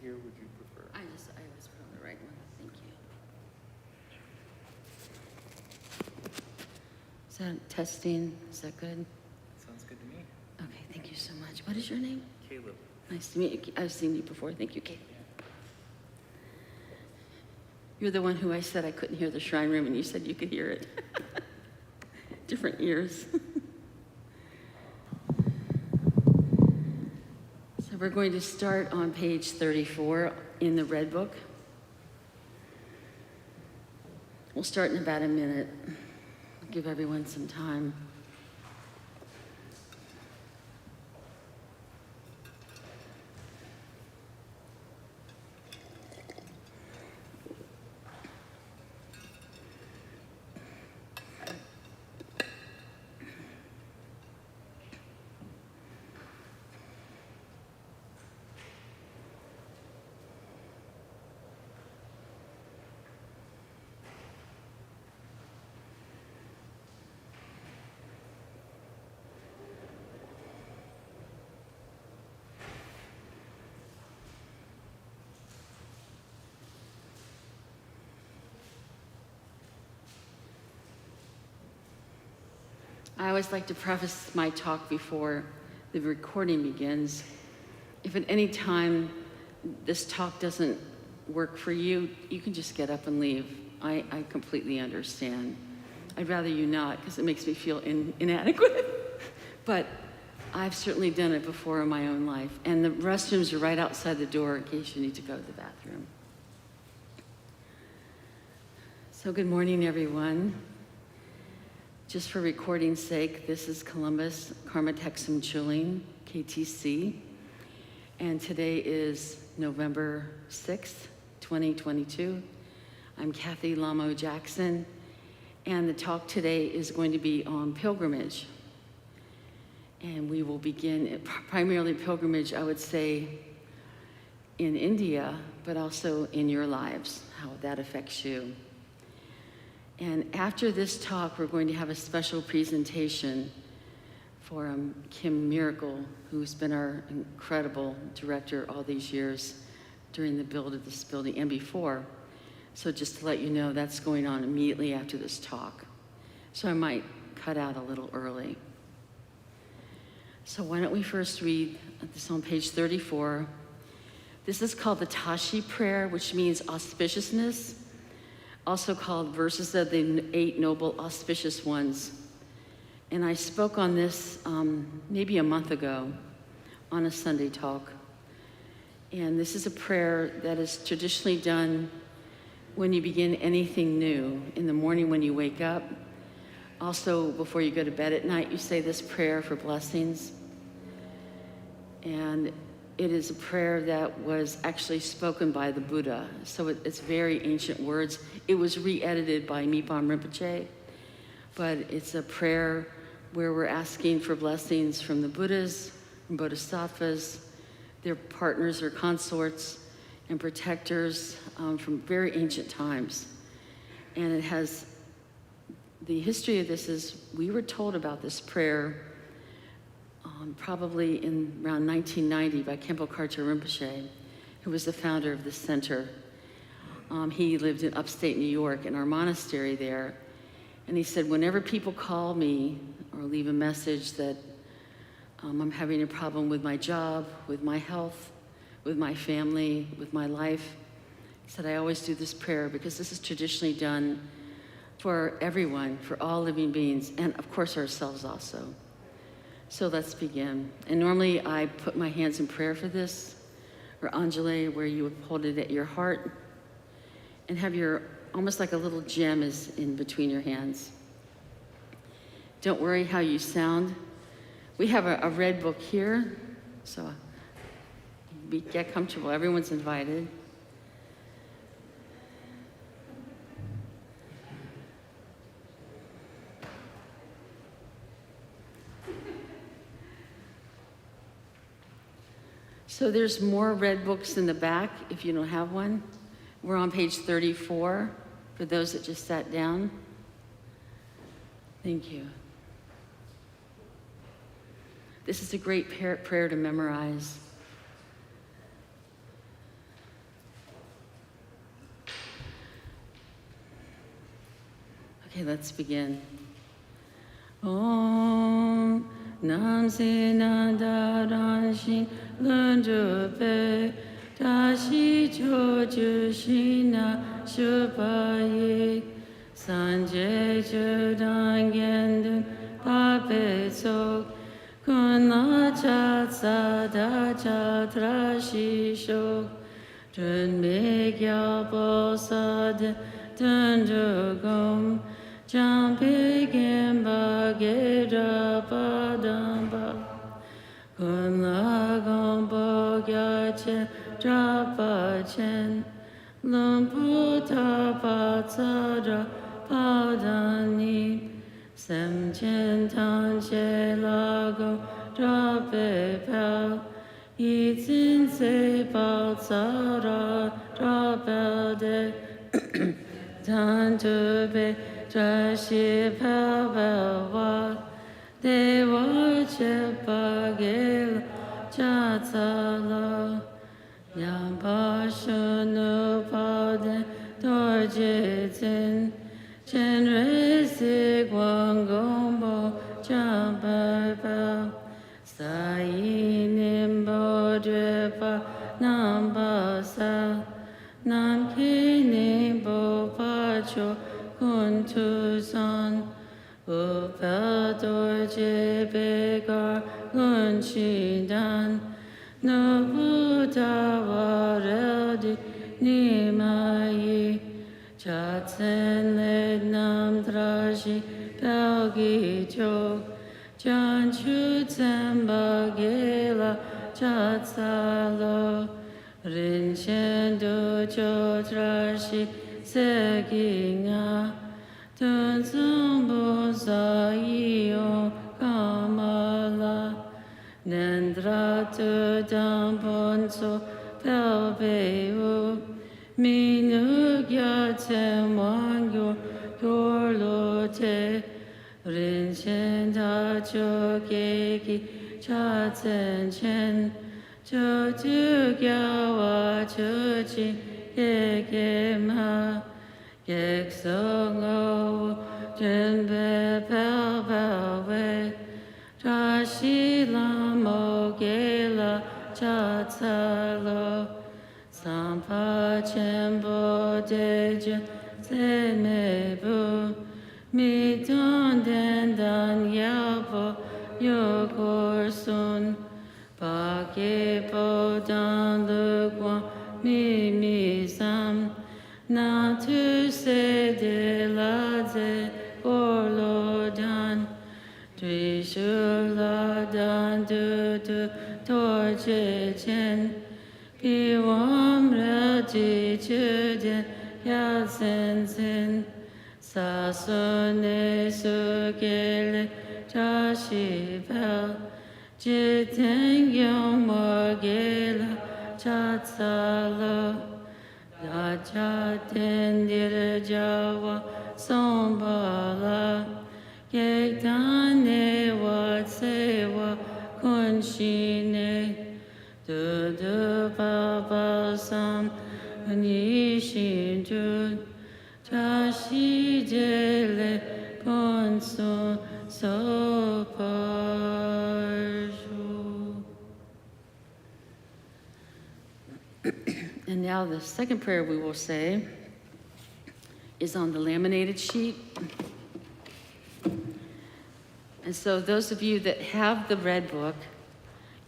here would you prefer? I was put on the right one. Thank you. Is that testing? Is that good? Sounds good to me. Okay, thank you so much. What is your name? Caleb. Nice to meet you. I've seen you before. Thank you, Kate. You're the one who I said I couldn't hear the shrine room, and you said you could hear it. Different ears. So we're going to start on page 34 in the Red Book. We'll start in about a minute. Give everyone some time. I always like to preface my talk before the recording begins. If at any time this talk doesn't work for you, you can just get up and leave. I completely understand. I'd rather you not, because it makes me feel inadequate. But I've certainly done it before in my own life. And the restrooms are right outside the door in case you need to go to the bathroom. So good morning, everyone. Just for recording's sake, this is Columbus Karma Texum Chuling, KTC, and today is November 6th, 2022. I'm Cathy Lamo Jackson, and the talk today is going to be on pilgrimage. And we will begin primarily pilgrimage, I would say, in India, but also in your lives, how that affects you. And after this talk, we're going to have a special presentation for Kim Miracle, who's been our incredible director all these years during the build of this building and before. So just to let you know, that's going on immediately after this talk. So I might cut out a little early. So why don't we first read this on page 34. This is called the Tashi prayer, which means auspiciousness, also called verses of the 8 noble auspicious ones. And I spoke on this maybe a month ago on a Sunday talk. And this is a prayer that is traditionally done when you begin anything new. In the morning when you wake up. Also, before you go to bed at night, you say this prayer for blessings. And it is a prayer that was actually spoken by the Buddha. So it's very ancient words. It was re-edited by Mipam Rinpoche, but it's a prayer where we're asking for blessings from the Buddhas, from Bodhisattvas, their partners or consorts, and protectors from very ancient times. And it has, the history of this is, we were told about this prayer probably in around 1990 by Khenpo Karthar Rinpoche, who was the founder of this center. He lived in upstate New York in our monastery there. And he said, whenever people call me or leave a message that I'm having a problem with my job, with my health, with my family, with my life, he said, I always do this prayer because this is traditionally done for everyone, for all living beings, and of course ourselves also. So let's begin. And normally I put my hands in prayer for this, or Anjali, where you would hold it at your heart and have your, almost like a little gem is in between your hands. Don't worry how you sound. We have a red book here, so get comfortable. Everyone's invited. So there's more red books in the back if you don't have one. We're on page 34 for those that just sat down. Thank you. This is a great prayer to memorize. Okay, let's begin. Om Nam Si Nanda Ran Xin Lun Zhu Bei Da Xi Jiu Zhi Xi Na Shu Ba Yi San Jie Zhi Dan Yan Dun Ba Bei Zhou Kun La Cha Ca Da Cha Tra Xi Shou Zhen Mi Yao Bo Sa De Dun Zhu Gong Zhang Bi Gen Ba Ge Zha Ba Dan Ba Kun La Gong Bo Ya Qian Zha Ba Qian Lun Bu Ta Ba Ca Zha Ba Dan Ni Sem Qian Tang Xie La Gong Zha Bei Pao Yi Zin Cai Bao Ca Ra Zha Bao De Tan Tu Bei Zha Xi Pao Bao Wa De Wa Che Ba Ge La Cha Ca La Yang Pa Shu Nu Pao De Dor Jie Zin Chen Rui Si Guang Gong Bo Zhang Bai Bao Sa Yi Nim Bo Zhui Ba Nam Ba Sa Nam Ki Nim Bo Pa Cho Kun Tu San Wu Bao Dor Jie Bei Gar Lun Qi Dan Nu Bu Da Wa Reo Di Ni Ma Yi Cha Tsen Le Nam Tra Shi Bao Gi Chou Jian Chu Tsen Ba Ge La Cha Ca Lo Rin Xian Du Jiu Tra Shi Se Gi Nga Dun Zong Bu Sa Yi O Ka Ma La Nen Dra Tu Dang Pon Tso Bao Bei Wu Mi Nu Ya Tsen Wang Yor Yor Lo Te Rin Xian Da Jiu Ge Gi Cha Tsen Chen Jiu Tu Gia Wa Jiu Ji Ge Ge Ma Ge Song O Zhen Bei Bao Bao Wei Zha Xi La Mo Ge La Cha Ca Lo San Pa Qian Bo De Zhen Zai Mei Bu Mi Dong Den Dan Yao Bo Yo Gor Sun Ba Ge Bo Dan Lu Guang Mi Mi Sam Na Tu Se De La Ze Gor Lo Dan Dui Shu La Dan Du Du Tor Jie Qian Bi Wang Re Ji Chu Dian Ya Zhen Zhen Sa Su Ne Su Ge Le Zha Xi Bao Ji Ten Yong Mo Ge La Cha Ca Lo Ya Cha Ten Dir Jia Wa Song Ba La Ge Dan Ne Wa Ce Wa Kun Shi Ne Du Du Ba Ba Sam Ni Xin Zhu Zha Xi Jie Le Gon Su So Pa Shu. And now the second prayer we will say is on the laminated sheet. And so those of you that have the red book,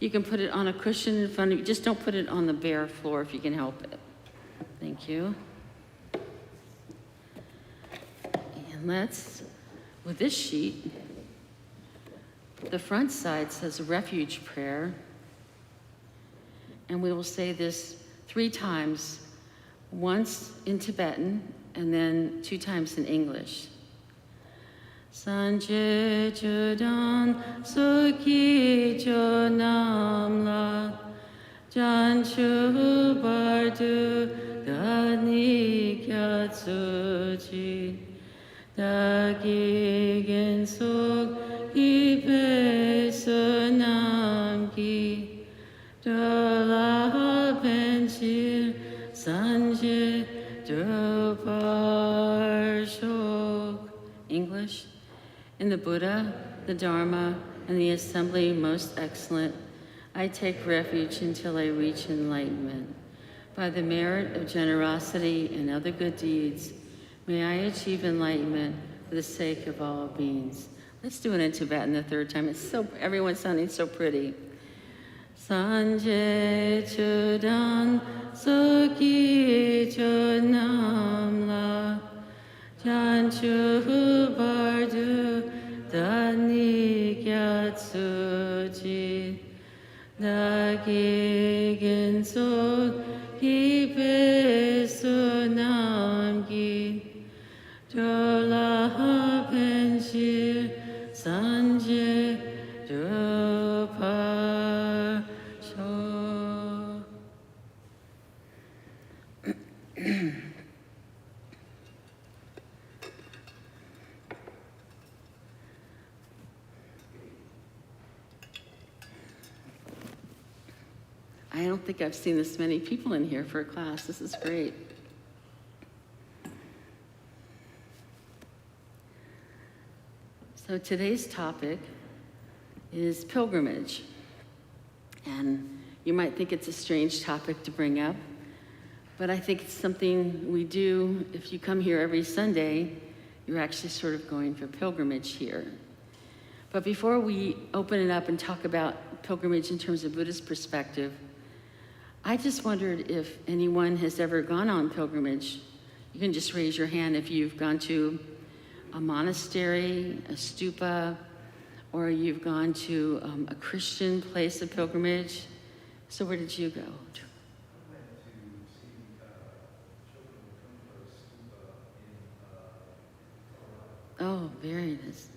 you can put it on a cushion in front of you. Just don't put it on the bare floor if you can help it. Thank you. And let's, with this sheet, the front side says refuge prayer. And we will say this 3 times, once in Tibetan and then 2 times in English. Sanje Chudan Suki Jo Nam La Jan Chu Bardu Dani Kya Tsuji Dagi Gen Suk Ipe Sunam Ki Dola Penchir Sanje Drupar Shok. In the Buddha, the Dharma, and the assembly most excellent, I take refuge until I reach enlightenment. By the merit of generosity and other good deeds, may I achieve enlightenment for the sake of all beings. Let's do it in Tibetan the third time. It's so, everyone's sounding so pretty. Sanje chudan soki chunamla janchu bardu dani gyatsuji dagi genso ki pesunamgi jola penshir sanje rupa sho. I don't think I've seen this many people in here for a class. This is great. So today's topic is pilgrimage. And you might think it's a strange topic to bring up, but I think it's something we do. If you come here every Sunday, you're actually sort of going for pilgrimage here. But before we open it up and talk about pilgrimage in terms of Buddhist perspective, I just wondered if anyone has ever gone on pilgrimage. You can just raise your hand if you've gone to a monastery, a stupa, or you've gone to a Christian place of pilgrimage. So where did you go? I went to see Chogyam Trungpa stupa in Colorado. Oh, very nice.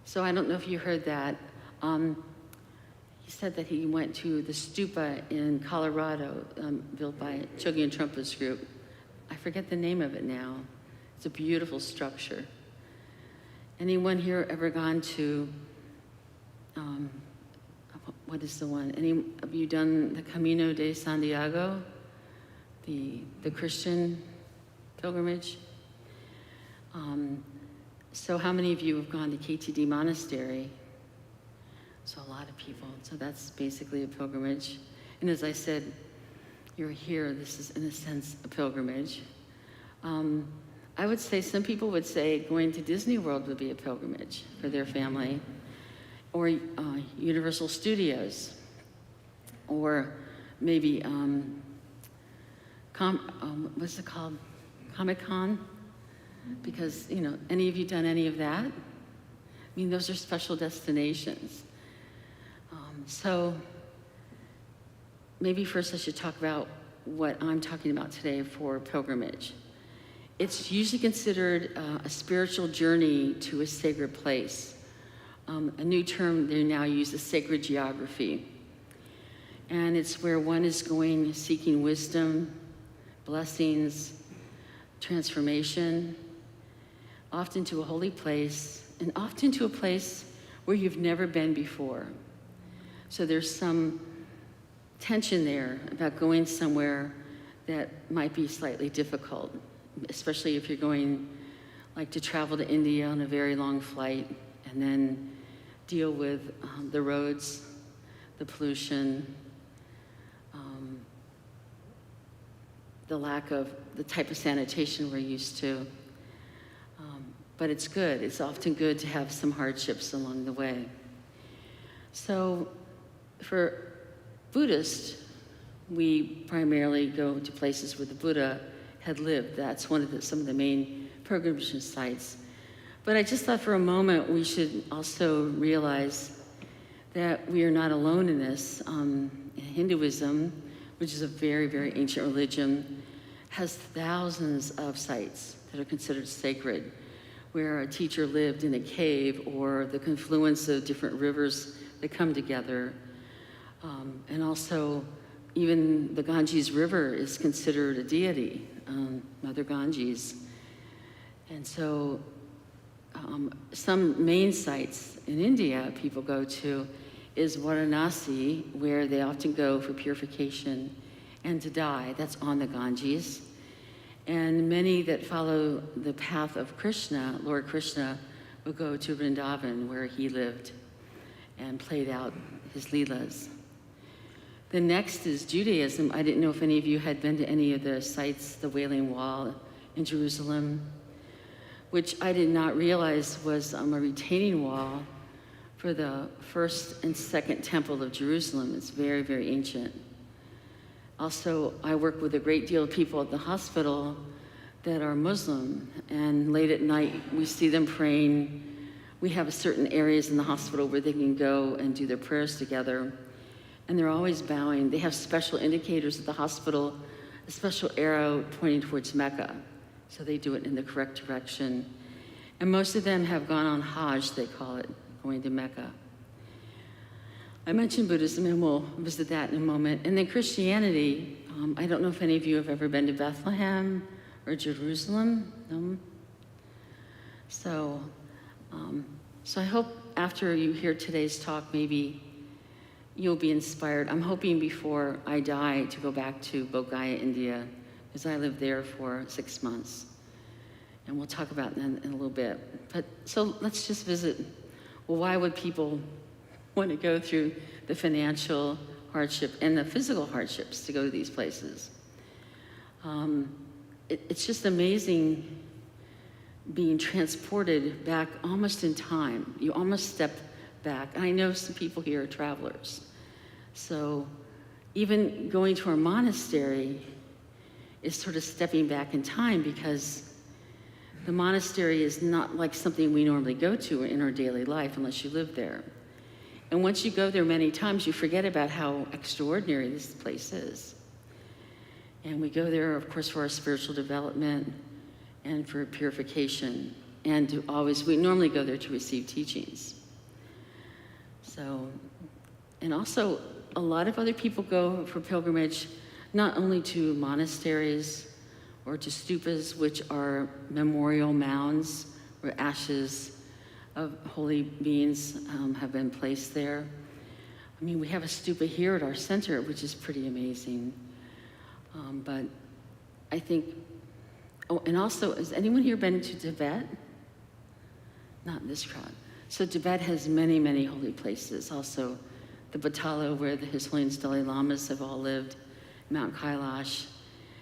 So I don't know if you heard that. He said that he went to the stupa in Colorado, built by Chogyam Trungpa's group. I forget the name of it now. It's a beautiful structure. Anyone here ever gone to, what is the one? Any of you done the Camino de Santiago, the Christian pilgrimage? So how many of you have gone to KTD Monastery? So a lot of people. So that's basically a pilgrimage. And as I said, you're here. This is, in a sense, a pilgrimage. I would say some people would say going to Disney World would be a pilgrimage for their family, or Universal Studios, or maybe what's it called? Comic-Con? Because, you know, any of you done any of that? I mean, those are special destinations. So maybe first I should talk about what I'm talking about today for pilgrimage. It's usually considered a spiritual journey to a sacred place. A new term they now use is sacred geography. And it's where one is going seeking wisdom, blessings, transformation, often to a holy place, and often to a place where you've never been before. So there's some tension there about going somewhere that might be slightly difficult, especially if you're going like to travel to India on a very long flight and then deal with the roads, the pollution, the lack of the type of sanitation we're used to. But it's good. It's often good to have some hardships along the way. So for Buddhists, we primarily go to places where the Buddha had lived. That's one of some of the main pilgrimage sites. But I just thought for a moment we should also realize that we are not alone in this. Hinduism, which is a very, very ancient religion, has thousands of sites that are considered sacred, where a teacher lived in a cave or the confluence of different rivers that come together. And also, even the Ganges River is considered a deity, Mother Ganges. And so some main sites in India people go to is Varanasi, where they often go for purification and to die. That's on the Ganges. And many that follow the path of Krishna, Lord Krishna, will go to Vrindavan, where he lived and played out his Leelas. The next is Judaism. I didn't know if any of you had been to any of the sites, the Wailing Wall in Jerusalem, which I did not realize was a retaining wall for the first and second temple of Jerusalem. It's very, very ancient. Also, I work with a great deal of people at the hospital that are Muslim, and late at night we see them praying. We have certain areas in the hospital where they can go and do their prayers together, and they're always bowing. They have special indicators at the hospital, a special arrow pointing towards Mecca, so they do it in the correct direction. And most of them have gone on Hajj, they call it, going to Mecca. I mentioned Buddhism, and we'll visit that in a moment. And then Christianity, I don't know if any of you have ever been to Bethlehem or Jerusalem. No? So I hope after you hear today's talk, maybe you'll be inspired. I'm hoping before I die to go back to Bodh Gaya, India, because I lived there for 6 months. And we'll talk about that in a little bit. But so let's just visit. Well, why would people want to go through the financial hardship and the physical hardships to go to these places? It's just amazing being transported back almost in time. You almost step back. And I know some people here are travelers. So even going to our monastery is sort of stepping back in time, because the monastery is not like something we normally go to in our daily life unless you live there. And once you go there many times, you forget about how extraordinary this place is. And we go there, of course, for our spiritual development and for purification. And we normally go there to receive teachings. So, and also a lot of other people go for pilgrimage, not only to monasteries or to stupas, which are memorial mounds where ashes of holy beings have been placed there. I mean, we have a stupa here at our center, which is pretty amazing. But I think, and also, has anyone here been to Tibet? Not this crowd. So Tibet has many, many holy places. Also, the Batala, where His Holiness Dalai Lamas have all lived, Mount Kailash,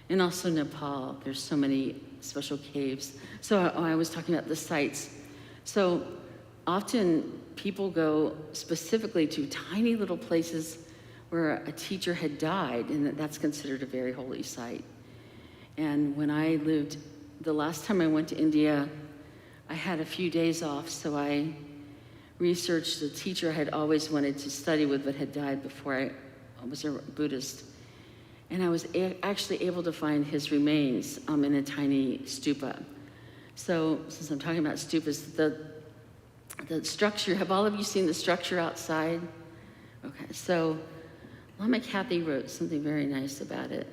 and also Nepal. There's so many special caves. So I was talking about the sites. So often people go specifically to tiny little places where a teacher had died, and that's considered a very holy site. And when I lived, the last time I went to India, I had a few days off, so I researched a teacher I had always wanted to study with but had died before I was a Buddhist. And I was actually able to find his remains in a tiny stupa. So since I'm talking about stupas, the structure, have all of you seen the structure outside? Okay, so Lama Cathy wrote something very nice about it.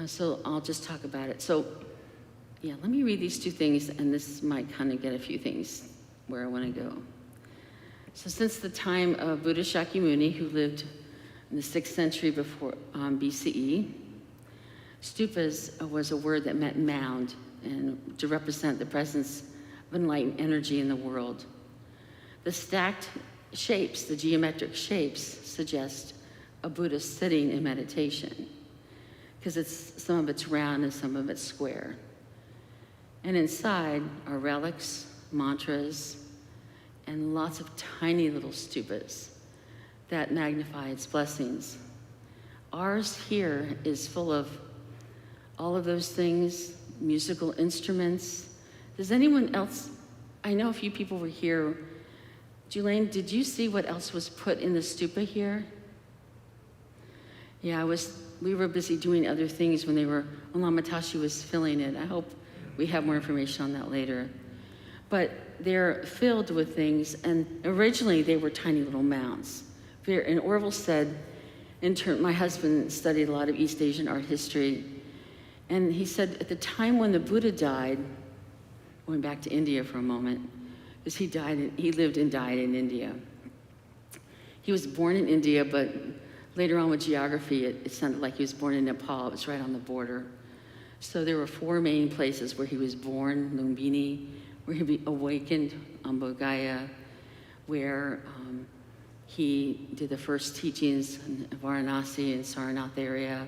So I'll just talk about it. So yeah, let me read these two things, and this might kind of get a few things where I want to go. So since the time of Buddha Shakyamuni, who lived in the 6th century before BCE, stupas was a word that meant mound, and to represent the presence of enlightened energy in the world. The stacked shapes, the geometric shapes, suggest a Buddha sitting in meditation, because some of it's round and some of it's square. And inside are relics, mantras, and lots of tiny little stupas that magnify its blessings. Ours here is full of all of those things, musical instruments. Does anyone else, I know a few people were here. Julaine, did you see what else was put in the stupa here? Yeah, we were busy doing other things when Lama Tashi was filling it. I hope we have more information on that later. But they're filled with things, and originally they were tiny little mounds. And Orville said, my husband studied a lot of East Asian art history, and he said at the time when the Buddha died, going back to India for a moment, because he lived and died in India. He was born in India, but Later on with geography, it sounded like he was born in Nepal. It was right on the border. So there were 4 main places where he was born: Lumbini, where he awakened, Bodh Gaya, where he did the first teachings in Varanasi and Sarnath area,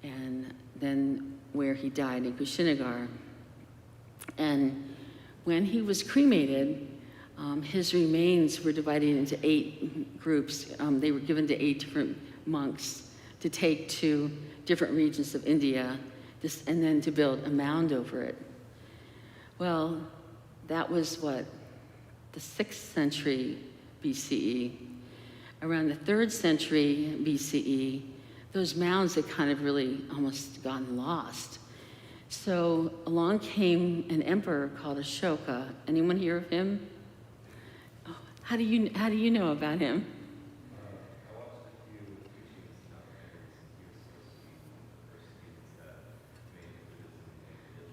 and then where he died in Kushinagar. And when he was cremated, his remains were divided into 8 groups. They were given to 8 different monks to take to different regions of India, and then to build a mound over it. Well, that was what, the 6th century BCE. Around the 3rd century BCE, those mounds had kind of really almost gotten lost. So along came an emperor called Ashoka. Anyone hear of him? Oh, how do you know about him? I watched a few teachings now, and he was supposed to be one of the persecuted that made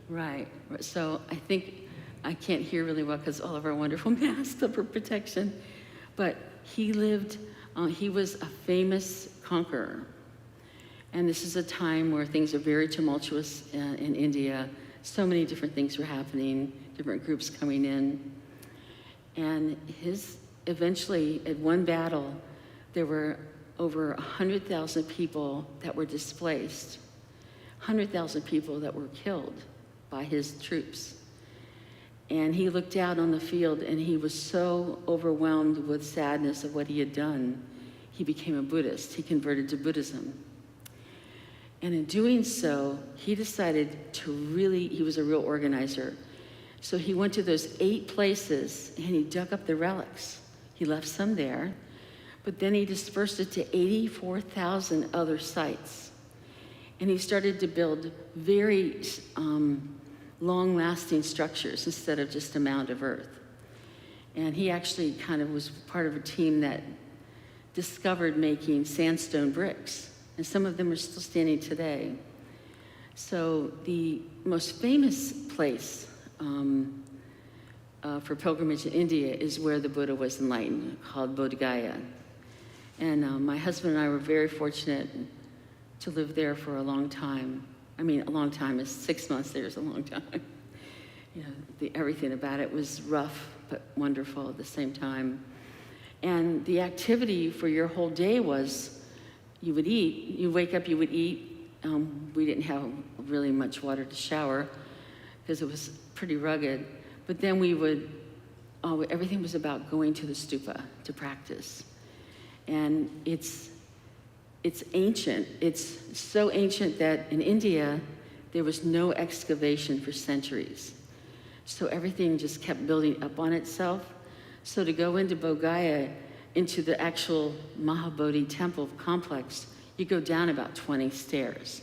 Buddhism. Right. So I think I can't hear really well because all of our wonderful masks for protection. But he lived, he was a famous conqueror. And this is a time where things are very tumultuous in India. So many different things were happening, different groups coming in. And eventually, at one battle, there were over 100,000 people that were displaced, 100,000 people that were killed by his troops. And he looked out on the field and he was so overwhelmed with sadness of what he had done, he became a Buddhist. He converted to Buddhism. And in doing so, he decided he was a real organizer. So he went to those 8 places and he dug up the relics. He left some there, but then he dispersed it to 84,000 other sites. And he started to build very long-lasting structures instead of just a mound of earth. And he actually kind of was part of a team that discovered making sandstone bricks. And some of them are still standing today. So the most famous place for pilgrimage in India is where the Buddha was enlightened, called Bodh Gaya. And my husband and I were very fortunate to live there for a long time. I mean, a long time is 6 months there is a long time. You know, everything about it was rough, but wonderful at the same time. And the activity for your whole day was, you would eat, you wake up, you would eat. We didn't have really much water to shower because it was pretty rugged. But then everything was about going to the stupa to practice. And it's ancient. It's so ancient that in India, there was no excavation for centuries. So everything just kept building up on itself. So to go into Bodh Gaya, into the actual Mahabodhi temple complex, you go down about 20 stairs.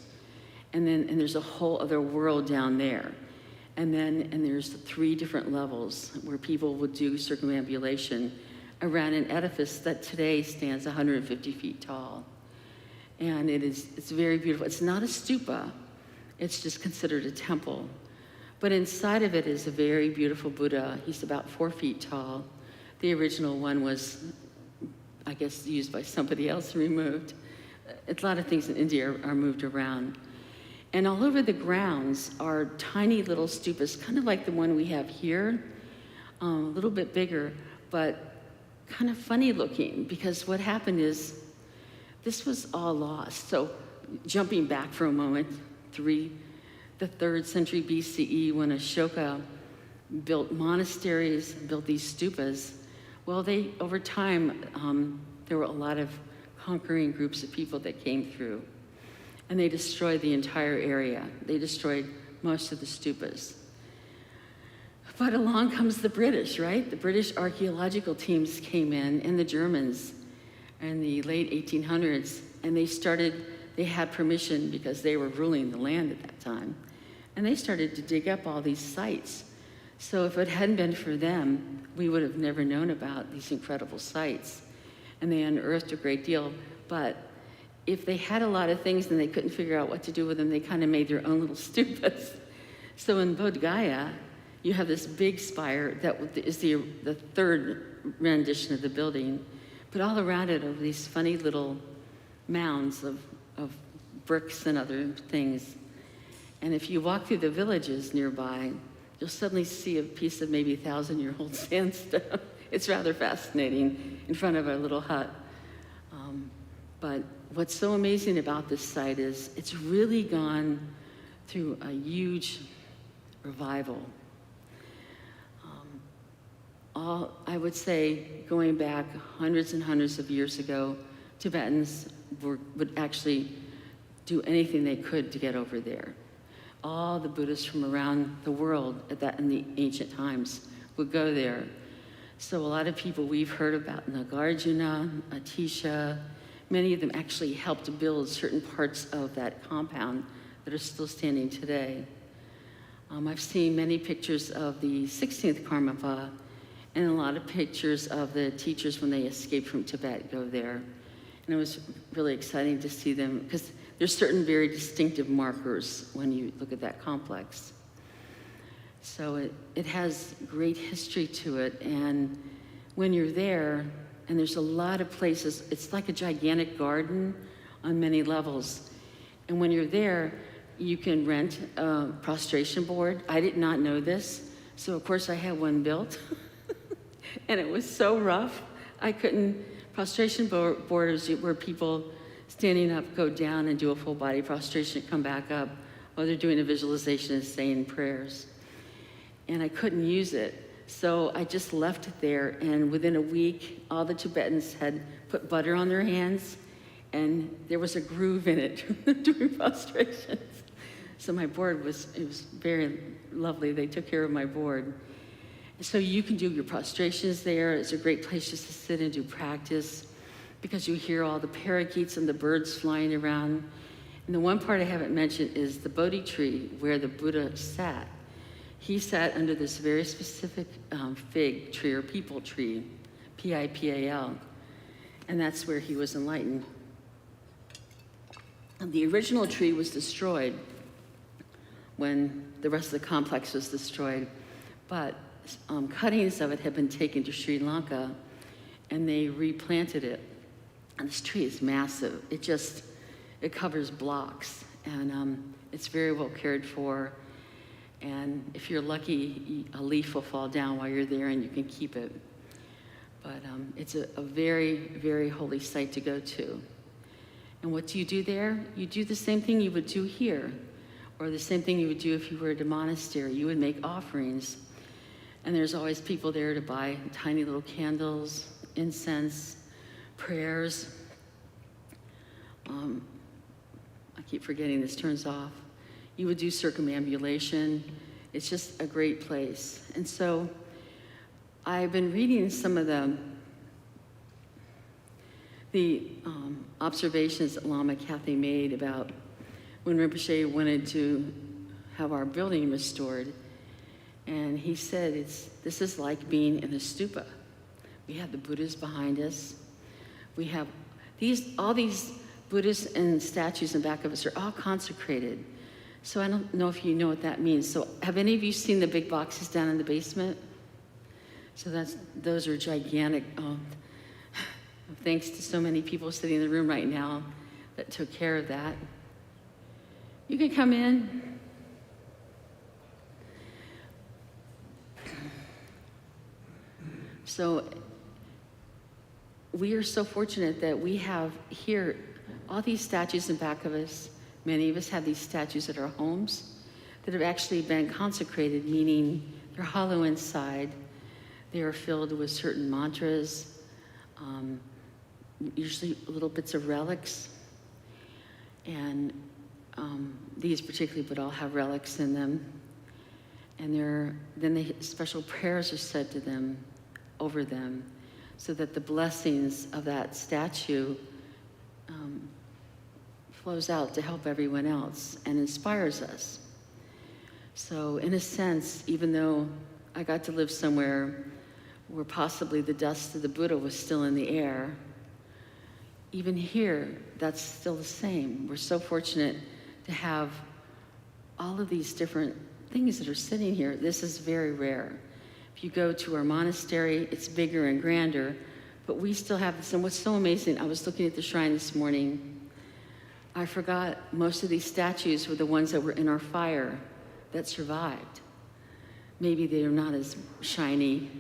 And there's a whole other world down there. And there's 3 different levels where people would do circumambulation around an edifice that today stands 150 feet tall. And it's very beautiful. It's not a stupa, it's just considered a temple. But inside of it is a very beautiful Buddha. He's about 4 feet tall. The original one was, I guess, used by somebody else and removed. A lot of things in India are moved around. And all over the grounds are tiny little stupas, kind of like the one we have here, a little bit bigger, but kind of funny looking, because what happened is this was all lost. So jumping back for a moment, the 3rd century BCE, when Ashoka built monasteries, built these stupas, well, over time, there were a lot of conquering groups of people that came through, and they destroyed the entire area. They destroyed most of the stupas. But along comes the British, right? The British archaeological teams came in, and the Germans in the late 1800s, and they had permission because they were ruling the land at that time, and they started to dig up all these sites. So if it hadn't been for them, we would have never known about these incredible sites. And they unearthed a great deal. But if they had a lot of things and they couldn't figure out what to do with them, they kind of made their own little stupas. So in Bodh Gaya, you have this big spire that is the 3rd rendition of the building. But all around it are these funny little mounds of bricks and other things. And if you walk through the villages nearby, you'll suddenly see a piece of maybe 1,000-year-old sandstone. It's rather fascinating in front of a little hut. But what's so amazing about this site is it's really gone through a huge revival. I would say, going back hundreds and hundreds of years ago, Tibetans would actually do anything they could to get over there. All the Buddhists from around the world in the ancient times would go there. So a lot of people we've heard about, Nagarjuna, Atisha, many of them actually helped build certain parts of that compound that are still standing today. I've seen many pictures of the 16th Karmapa and a lot of pictures of the teachers when they escaped from Tibet go there. And it was really exciting to see them because there's certain very distinctive markers when you look at that complex. So it has great history to it, and when you're there, and there's a lot of places, it's like a gigantic garden on many levels. And when you're there, you can rent a prostration board. I did not know this, so of course I had one built. And it was so rough, I couldn't. Prostration board is where people standing up go down and do a full body prostration, come back up while they're doing a visualization and saying prayers. And I couldn't use it. So I just left it there, and within a week, all the Tibetans had put butter on their hands, and there was a groove in it during prostrations. So my board was very lovely. They took care of my board. So you can do your prostrations there. It's a great place just to sit and do practice because you hear all the parakeets and the birds flying around. And the one part I haven't mentioned is the Bodhi tree where the Buddha sat. He sat under this very specific fig tree or people tree, P-I-P-A-L, and that's where he was enlightened. And the original tree was destroyed when the rest of the complex was destroyed, but cuttings of it have been taken to Sri Lanka and they replanted it. And this tree is massive. It covers blocks, and it's very well cared for. And if you're lucky, a leaf will fall down while you're there and you can keep it. But it's a very, very holy site to go to. And what do you do there? You do the same thing you would do here, or the same thing you would do if you were at a monastery. You would make offerings. And there's always people there to buy tiny little candles, incense, prayers. I keep forgetting this turns off. You would do circumambulation. It's just a great place. And so I've been reading some of the observations that Lama Cathy made about when Rinpoche wanted to have our building restored. And he said, this is like being in a stupa. We have the Buddhas behind us. We have all these Buddhas and statues in back of us are all consecrated. So I don't know if you know what that means. So have any of you seen the big boxes down in the basement? So those are gigantic. Thanks to so many people sitting in the room right now that took care of that. You can come in. So we are so fortunate that we have here all these statues in back of us. Many of us have these statues at our homes that have actually been consecrated, meaning they're hollow inside. They are filled with certain mantras, usually little bits of relics. And these particularly would all have relics in them. And then special prayers are said to them, over them, so that the blessings of that statue flows out to help everyone else and inspires us. So in a sense, even though I got to live somewhere where possibly the dust of the Buddha was still in the air, even here, that's still the same. We're so fortunate to have all of these different things that are sitting here. This is very rare. If you go to our monastery, it's bigger and grander, but we still have this. And what's so amazing, I was looking at the shrine this morning, I forgot most of these statues were the ones that were in our fire that survived. Maybe they are not as shiny,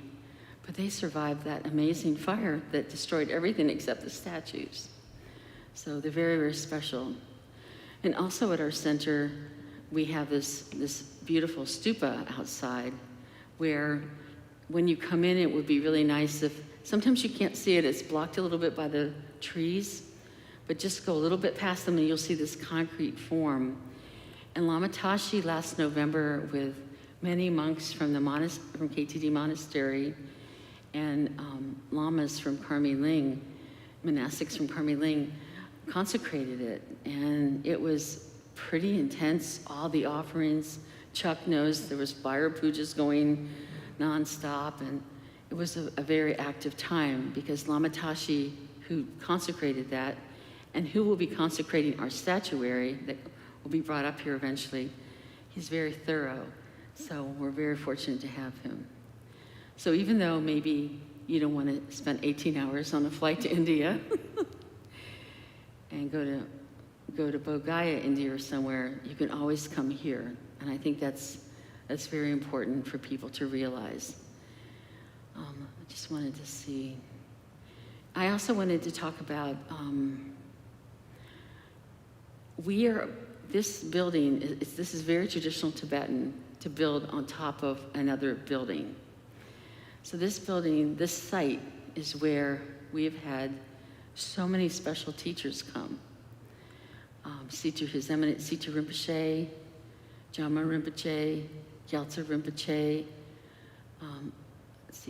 but they survived that amazing fire that destroyed everything except the statues. So they're very, very special. And also at our center, we have this beautiful stupa outside where when you come in, it would be really nice if, sometimes you can't see it, it's blocked a little bit by the trees, but just go a little bit past them and you'll see this concrete form. And Lama Tashi last November with many monks from the from KTD Monastery and lamas from Karmi Ling, monastics from Karmi Ling, consecrated it. And it was pretty intense, all the offerings. Chuck knows there was fire pujas going nonstop, and it was a very active time because Lama Tashi, who consecrated that, and who will be consecrating our statuary that will be brought up here eventually, he's very thorough. So we're very fortunate to have him. So even though maybe you don't want to spend 18 hours on a flight to India and go to Bodh Gaya, India or somewhere, you can always come here. And I think that's very important for people to realize. I just wanted to see. I also wanted to talk about, this building, this is very traditional Tibetan to build on top of another building. So this building, this site is where we have had so many special teachers come. His Eminence Situ Rinpoche, Jama Rinpoche, Gyaltsen Rinpoche,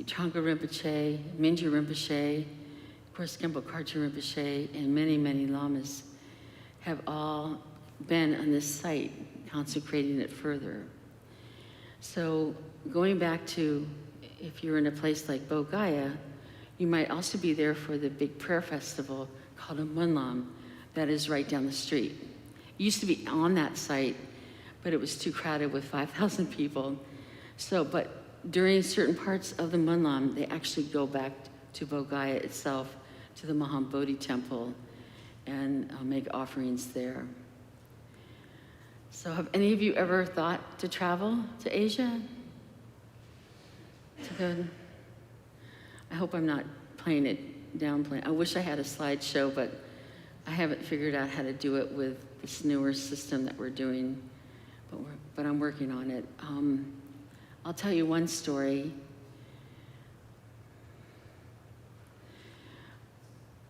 Trungpa Rinpoche, Mingyur Rinpoche, of course Genpo Karchen Rinpoche, and many, many lamas have all been on this site, consecrating it further. So going back to, if you're in a place like Bodh Gaya, you might also be there for the big prayer festival called a Munlam that is right down the street. It used to be on that site, but it was too crowded with 5,000 people. So, but during certain parts of the Munlam, they actually go back to Bodh Gaya itself, to the Mahambodhi temple, and make offerings there. So have any of you ever thought to travel to Asia? To go? I hope I'm not playing it downplaying. I wish I had a slideshow, but I haven't figured out how to do it with this newer system that we're doing, but I'm working on it. I'll tell you one story.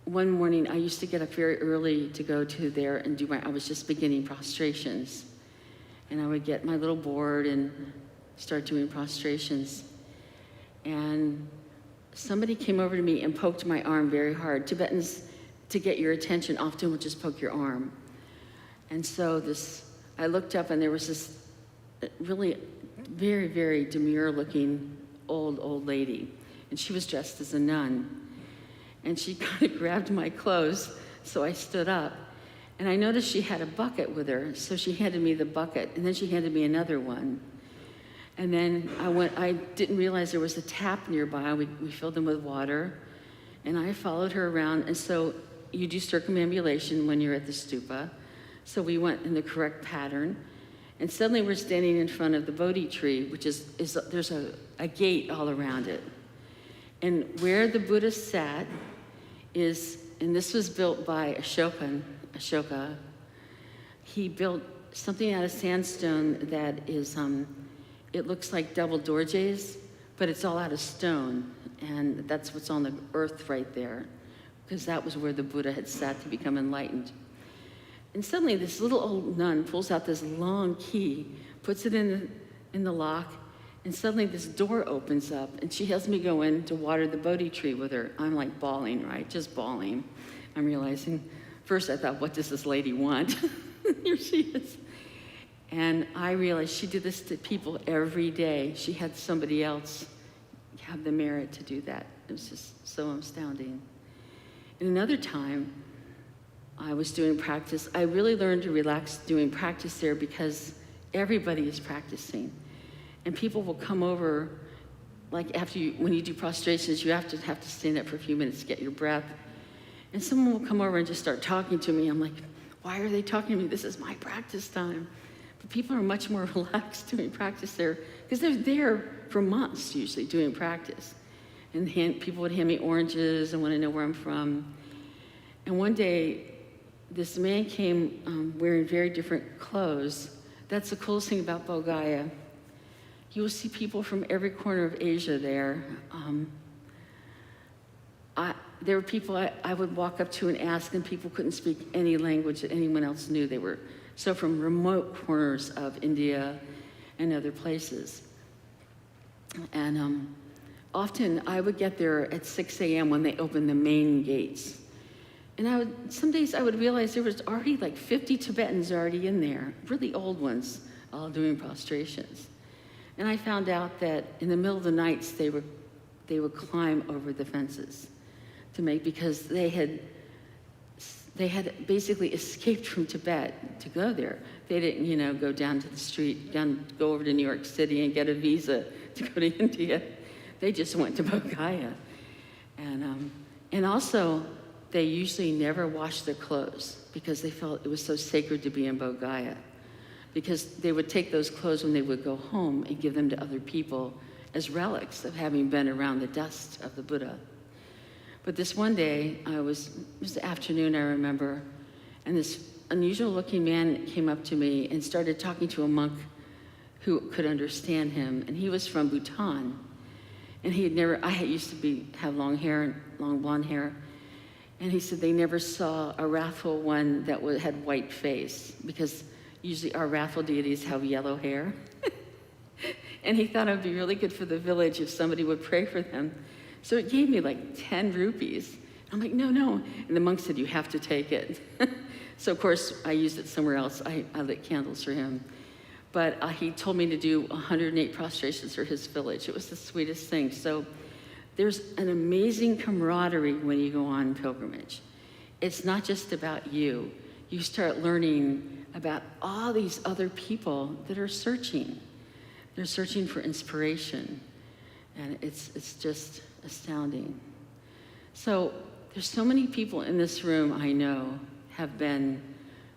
One morning, I used to get up very early to go to there and do I was just beginning prostrations. And I would get my little board and start doing prostrations. And somebody came over to me and poked my arm very hard. Tibetans, to get your attention, often will just poke your arm. And so I looked up and there was this really very, very demure looking old lady. And she was dressed as a nun. And she kind of grabbed my clothes, so I stood up. And I noticed she had a bucket with her, so she handed me the bucket, and then she handed me another one. And then I didn't realize there was a tap nearby. We filled them with water, and I followed her around. And so you do circumambulation when you're at the stupa. So we went in the correct pattern. And suddenly we're standing in front of the Bodhi tree, which there's a gate all around it. And where the Buddha sat and this was built by Ashoka. He built something out of sandstone that is, it looks like double dorjes, but it's all out of stone. And that's what's on the earth right there, because that was where the Buddha had sat to become enlightened. And suddenly this little old nun pulls out this long key, puts it in the lock, and suddenly this door opens up, and she has me go in to water the Bodhi tree with her. I'm like bawling, right? Just bawling. I'm realizing, first I thought, what does this lady want? Here she is. And I realized she did this to people every day. She had somebody else have the merit to do that. It was just so astounding. And another time, I was doing practice. I really learned to relax doing practice there because everybody is practicing. And people will come over, like when you do prostrations, you have to stand up for a few minutes to get your breath. And someone will come over and just start talking to me. I'm like, why are they talking to me? This is my practice time. But people are much more relaxed doing practice there because they're there for months usually doing practice. And people would hand me oranges and want to know where I'm from. And one day, this man came wearing very different clothes. That's the coolest thing about Bodhgaya. You will see people from every corner of Asia there. There were people I would walk up to and ask, and people couldn't speak any language that anyone else knew. They were so from remote corners of India and other places. And often I would get there at 6 a.m. when they opened the main gates. And some days I would realize there was already like 50 Tibetans already in there, really old ones, all doing prostrations. And I found out that in the middle of the nights they would climb over the fences because they had basically escaped from Tibet to go there. They didn't, go down to the street, go over to New York City and get a visa to go to India. They just went to Bodhgaya. And also, they usually never washed their clothes because they felt it was so sacred to be in Bodhgaya. Because they would take those clothes when they would go home and give them to other people as relics of having been around the dust of the Buddha. But this one day, it was the afternoon, I remember, and this unusual looking man came up to me and started talking to a monk who could understand him. And he was from Bhutan. And I used to have long blonde hair. And he said they never saw a wrathful one that had white face, because usually our wrathful deities have yellow hair. And he thought it would be really good for the village if somebody would pray for them. So it gave me like 10 rupees. I'm like, no. And the monk said, you have to take it. So of course, I used it somewhere else. I lit candles for him. But he told me to do 108 prostrations for his village. It was the sweetest thing. So there's an amazing camaraderie when you go on pilgrimage. It's not just about you. You start learning about all these other people that are searching. They're searching for inspiration. And it's just astounding. So there's so many people in this room I know have been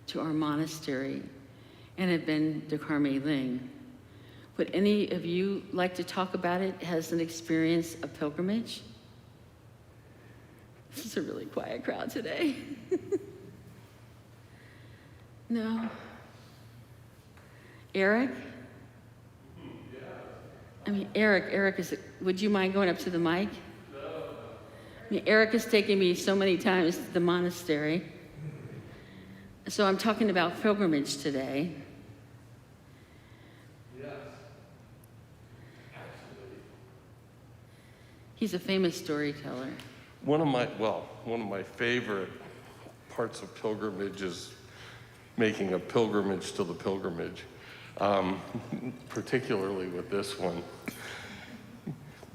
to our monastery and have been to Karmay Ling. Would any of you like to talk about it as an experience of pilgrimage? This is a really quiet crowd today. No? Eric? Eric, would you mind going up to the mic? No. Eric has taken me so many times to the monastery. So I'm talking about pilgrimage today. Yes. Absolutely. He's a famous storyteller. One of my favorite parts of pilgrimage is making a pilgrimage to the pilgrimage. Particularly with this one,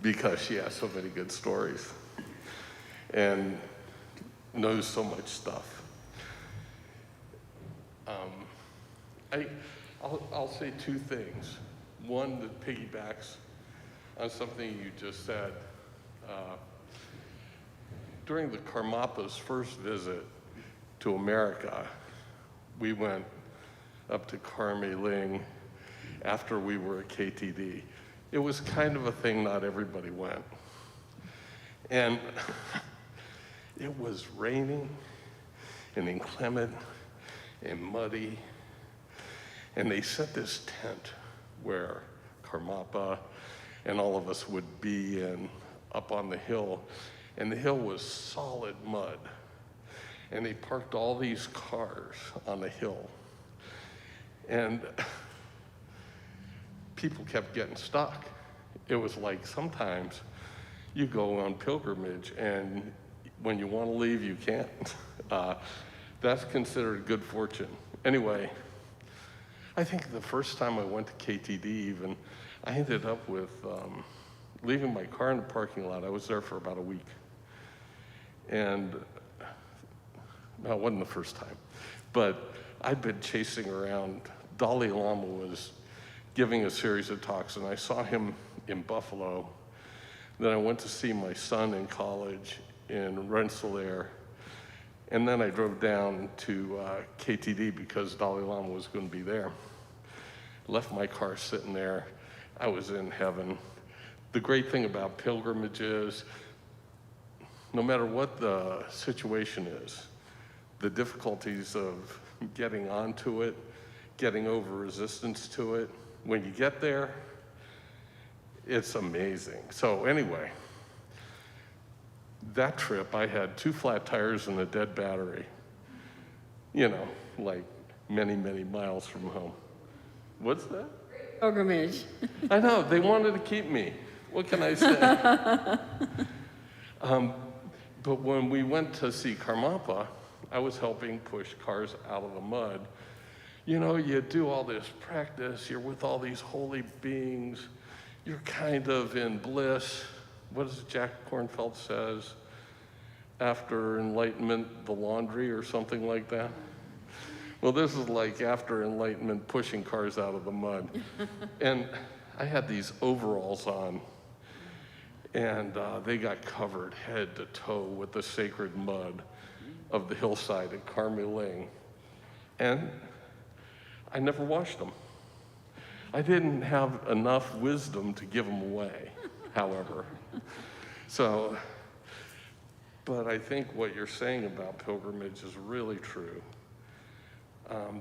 because she has so many good stories and knows so much stuff. I'll say two things. One that piggybacks on something you just said. During the Karmapa's first visit to America, we went up to Karmay Ling after we were at KTD. It was kind of a thing, not everybody went. And it was raining and inclement and muddy. And they set this tent where Karmapa and all of us would be up on the hill. And the hill was solid mud. And they parked all these cars on the hill. And people kept getting stuck. It was like sometimes you go on pilgrimage and when you want to leave, you can't. That's considered good fortune. Anyway, I think the first time I went to KTD even, I ended up with leaving my car in the parking lot. I was there for about a week. And no, it wasn't the first time, but I'd been chasing around. Dalai Lama was giving a series of talks, and I saw him in Buffalo. Then I went to see my son in college in Rensselaer, And then I drove down to KTD because Dalai Lama was going to be there. Left my car sitting there. I was in heaven. The great thing about pilgrimages, no matter what the situation is, the difficulties of getting onto it, getting over resistance to it, when you get there, it's amazing. So anyway, that trip, I had 2 flat tires and a dead battery, like many, many miles from home. What's that? Pilgrimage. I know, they wanted to keep me. What can I say? But when we went to see Karmapa, I was helping push cars out of the mud. You do all this practice, you're with all these holy beings, you're kind of in bliss. What does Jack Kornfeld says? After enlightenment, the laundry, or something like that? Well, this is like after enlightenment, pushing cars out of the mud. And I had these overalls on, and they got covered head to toe with the sacred mud of the hillside at Karmi Ling. And I never washed them. I didn't have enough wisdom to give them away, however. So, but I think what you're saying about pilgrimage is really true.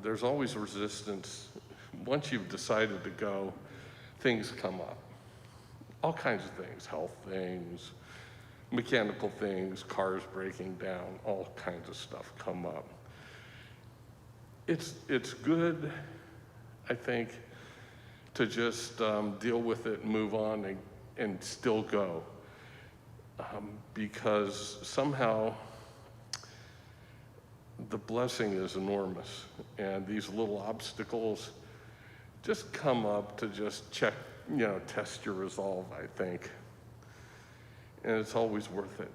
There's always resistance. Once you've decided to go, things come up. All kinds of things, health things, mechanical things, cars breaking down, all kinds of stuff come up. It's good, I think, to just deal with it and move on and still go. Because somehow the blessing is enormous, and these little obstacles just come up to just check, test your resolve, I think. And it's always worth it.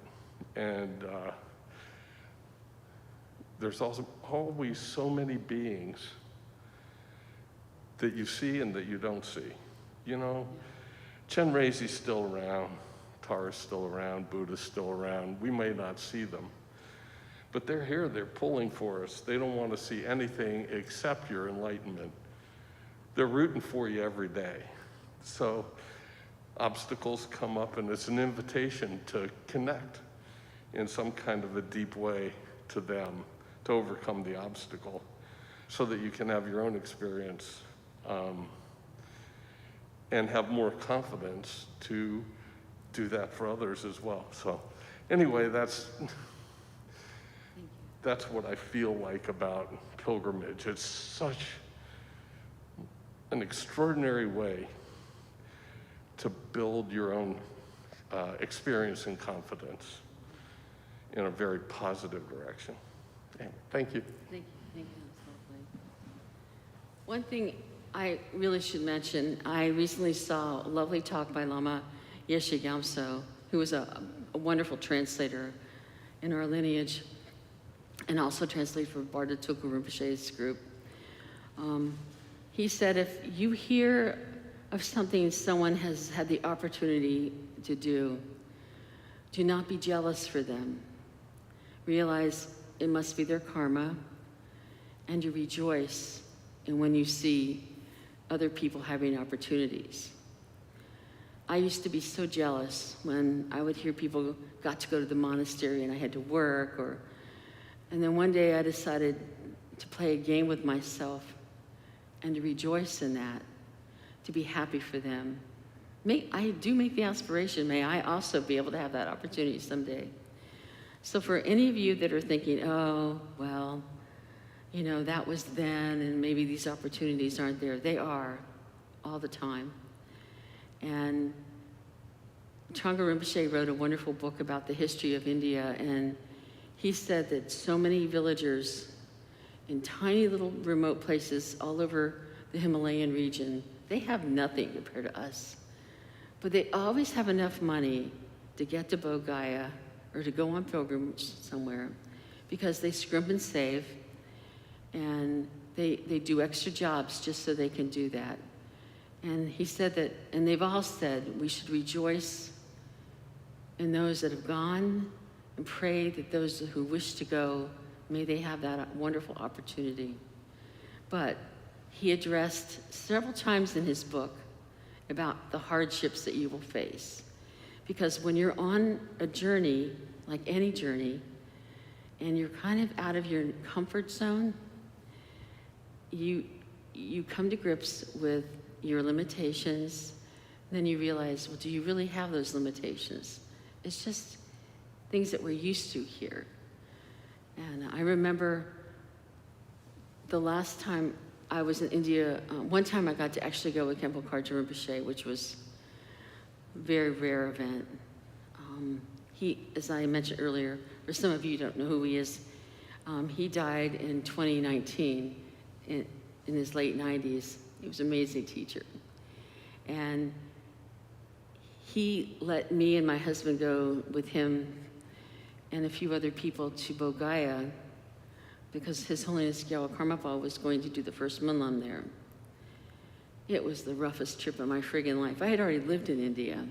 And there's also always so many beings that you see and that you don't see. Chenrezi's still around, Tara's still around, Buddha's still around. We may not see them, but they're here, they're pulling for us. They don't want to see anything except your enlightenment. They're rooting for you every day. So obstacles come up, and it's an invitation to connect in some kind of a deep way to them, to overcome the obstacle, so that you can have your own experience and have more confidence to do that for others as well. So anyway, that's what I feel like about pilgrimage. It's such an extraordinary way to build your own experience and confidence in a very positive direction. Okay, thank you. Thank you, that's lovely. One thing I really should mention, I recently saw a lovely talk by Lama Yeshe Gyamtso, who was a wonderful translator in our lineage, and also translated for Barda Tulku Rinpoche's group. He said, if you hear of something someone has had the opportunity to do not be jealous for them. Realize it must be their karma, and you rejoice in when you see other people having opportunities. I used to be so jealous when I would hear people got to go to the monastery and I had to work, and then one day I decided to play a game with myself and to rejoice in that, to be happy for them. I do make the aspiration, may I also be able to have that opportunity someday. So for any of you that are thinking, oh, well, that was then, and maybe these opportunities aren't there, they are all the time. And Trungpa Rinpoche wrote a wonderful book about the history of India, and he said that so many villagers in tiny little remote places all over the Himalayan region, they have nothing compared to us. But they always have enough money to get to Bodh Gaya or to go on pilgrimage somewhere, because they scrimp and save, and they do extra jobs just so they can do that. And he said that, and they've all said, we should rejoice in those that have gone and pray that those who wish to go May they have that wonderful opportunity. But he addressed several times in his book about the hardships that you will face. Because when you're on a journey, like any journey, and you're kind of out of your comfort zone, you come to grips with your limitations, then you realize, well, do you really have those limitations? It's just things that we're used to here. And I remember the last time I was in India, one time I got to actually go with Khenpo Karthar Rinpoche, which was a very rare event. He, as I mentioned earlier, for some of you who don't know who he is, he died in 2019 in his late 90s. He was an amazing teacher. And he let me and my husband go with him and a few other people to Bodh because His Holiness Gyalwa Karmapa was going to do the first Manlam there. It was the roughest trip of my friggin' life. I had already lived in India.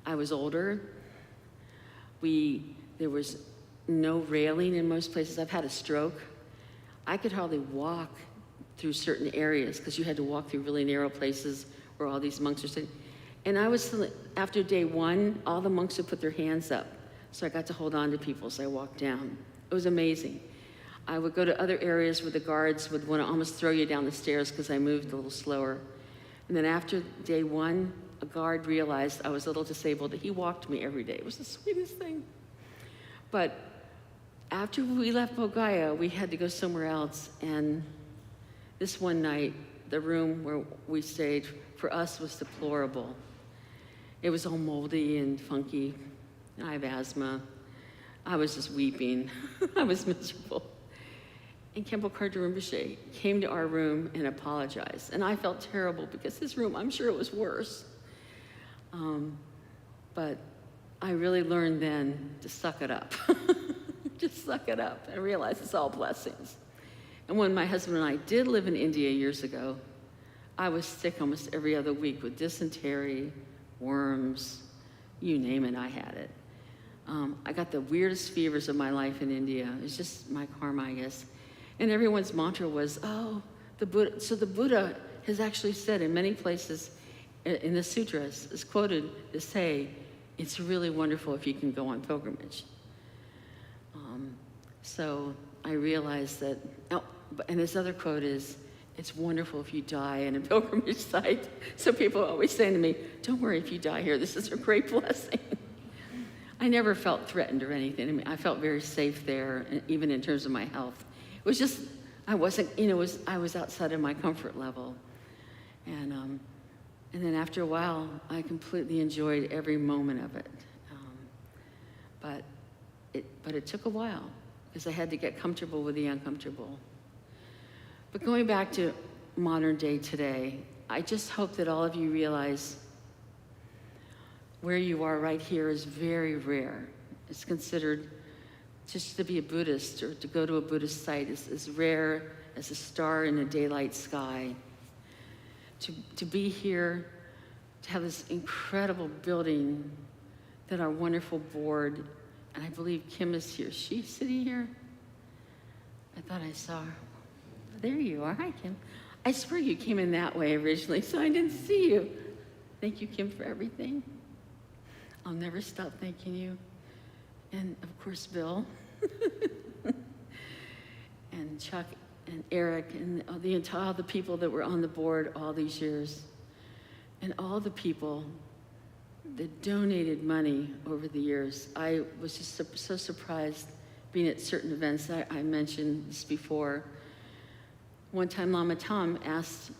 I was older. There was no railing in most places. I've had a stroke. I could hardly walk through certain areas because you had to walk through really narrow places where all these monks are sitting. And after day one, all the monks would put their hands up. So I got to hold on to people as I walked down. It was amazing. I would go to other areas where the guards would want to almost throw you down the stairs because I moved a little slower. And then after day one, a guard realized I was a little disabled. He walked me every day. It was the sweetest thing. But after we left Bodh, we had to go somewhere else. And this one night, the room where we stayed for us was deplorable. It was all moldy and funky. I have asthma. I was just weeping. I was miserable. And Khenpo Karthar Rinpoche came to our room and apologized. And I felt terrible because his room, I'm sure it was worse. But I really learned then to suck it up. Just suck it up and realize it's all blessings. And when my husband and I did live in India years ago, I was sick almost every other week with dysentery, worms, you name it, I had it. I got the weirdest fevers of my life in India. It's just my karma, I guess. And everyone's mantra was, oh, the Buddha. So the Buddha has actually said in many places in the sutras, is quoted to say, it's really wonderful if you can go on pilgrimage. So I realized that, oh, and this other quote is, it's wonderful if you die in a pilgrimage site. So people are always saying to me, don't worry if you die here, this is a great blessing. I never felt threatened or anything. I mean, I felt very safe there, even in terms of my health. It was just, I wasn't, I was outside of my comfort level. And then after a while, I completely enjoyed every moment of it. But it took a while because I had to get comfortable with the uncomfortable. But going back to modern day today, I just hope that all of you realize where you are right here is very rare. It's considered just to be a Buddhist or to go to a Buddhist site is as rare as a star in a daylight sky. To be here, to have this incredible building that our wonderful board, and I believe Kim is here. Is she sitting here? I thought I saw her. There you are. Hi, Kim. I swear you came in that way originally, so I didn't see you. Thank you, Kim, for everything. I'll never stop thanking you. And, of course, Bill. And Chuck and Eric and all the people that were on the board all these years. And all the people that donated money over the years. I was just so surprised being at certain events. I mentioned this before. One time Lama Tom asked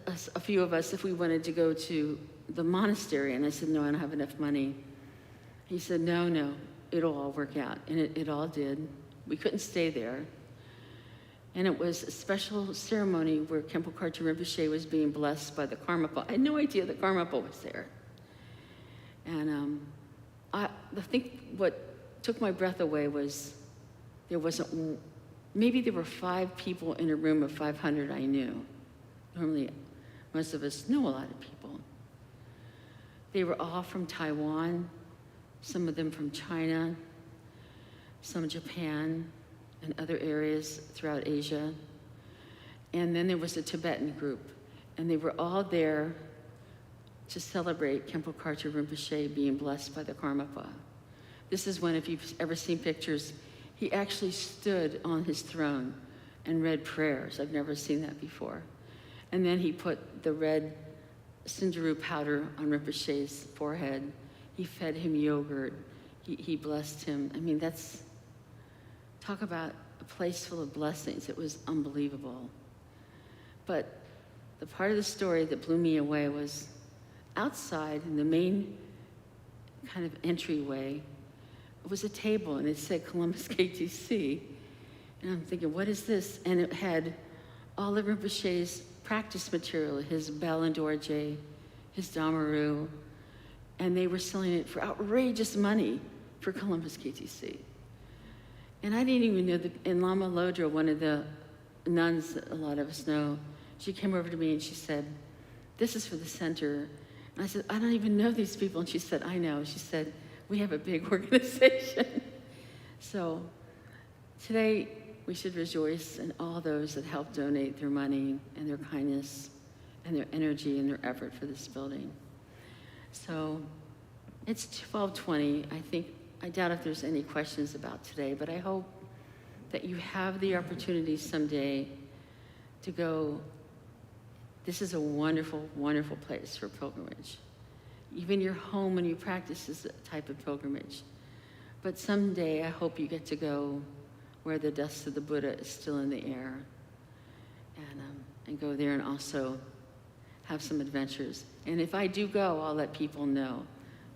a few of us if we wanted to go to the monastery, and I said, no, I don't have enough money. He said, no, it'll all work out, and it all did. We couldn't stay there. And it was a special ceremony where Khenpo Karthar Rinpoche was being blessed by the Karmapa. I had no idea the Karmapa was there. And I think what took my breath away was maybe there were 5 people in a room of 500 I knew. Normally, most of us know a lot of people. They were all from Taiwan, some of them from China. some Japan, and other areas throughout Asia. And then there was a Tibetan group, and they were all there to celebrate Khenpo Karthar Rinpoche being blessed by the Karmapa. This is when, if you've ever seen pictures, he actually stood on his throne and read prayers. I've never seen that before. And then he put the red Sindaru powder on Rinpoche's forehead. He fed him yogurt. He blessed him. I mean, talk about a place full of blessings. It was unbelievable. But the part of the story that blew me away was outside in the main kind of entryway, it was a table and it said Columbus KTC. And I'm thinking, what is this? And it had all of Rinpoche's practice material, his bell and dorje, his damaru, and they were selling it for outrageous money for Columbus KTC. And I didn't even know that in Lama Lodra, one of the nuns that a lot of us know, she came over to me and she said, this is for the center. And I said, I don't even know these people. And she said, I know. She said, we have a big organization. So today, we should rejoice in all those that help donate their money and their kindness and their energy and their effort for this building. So it's 12:20. I doubt if there's any questions about today, but I hope that you have the opportunity someday to go. This is a wonderful, wonderful place for pilgrimage. Even your home when you practice is a type of pilgrimage. But someday I hope you get to go where the dust of the Buddha is still in the air, and go there and also have some adventures. And if I do go, I'll let people know.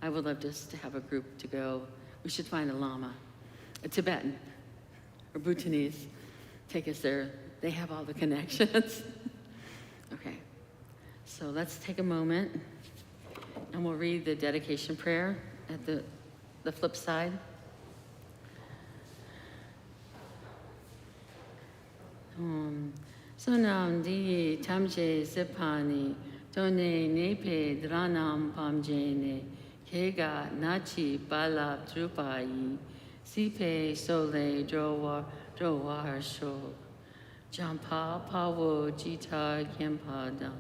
I would love just to have a group to go. We should find a Lama, a Tibetan, or Bhutanese. Take us there. They have all the connections. Okay, so let's take a moment, and we'll read the dedication prayer at the flip side. Sonam di tamje zepani tone nepe dranam pamjene kega nachi bala drupai sipe sole drowa sho jampa pawo jita kempada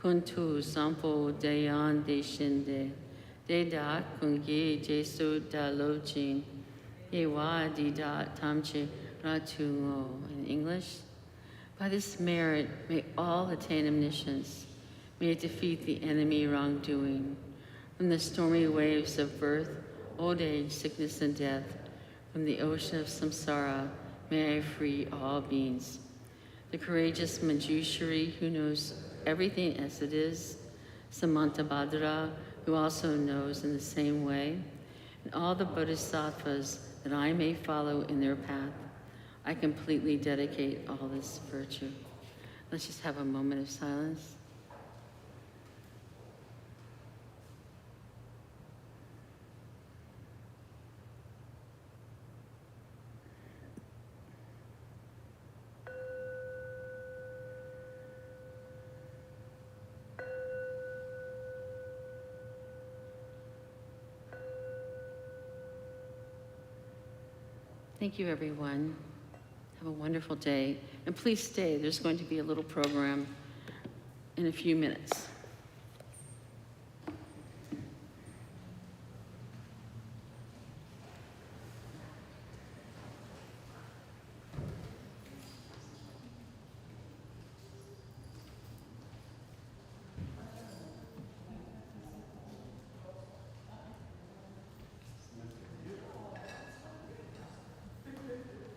kuntu sampo dayan de shinde deda kungi jesu dalochin ewa dida tamche ratungo. In English, by this merit, may all attain omniscience. May it defeat the enemy wrongdoing. From the stormy waves of birth, old age, sickness, and death, from the ocean of samsara, may I free all beings. The courageous Manjushri, who knows everything as it is, Samantabhadra, who also knows in the same way, and all the Bodhisattvas, that I may follow in their path. I completely dedicate all this virtue. Let's just have a moment of silence. Thank you, everyone. Have a wonderful day. And please stay. There's going to be a little program in a few minutes.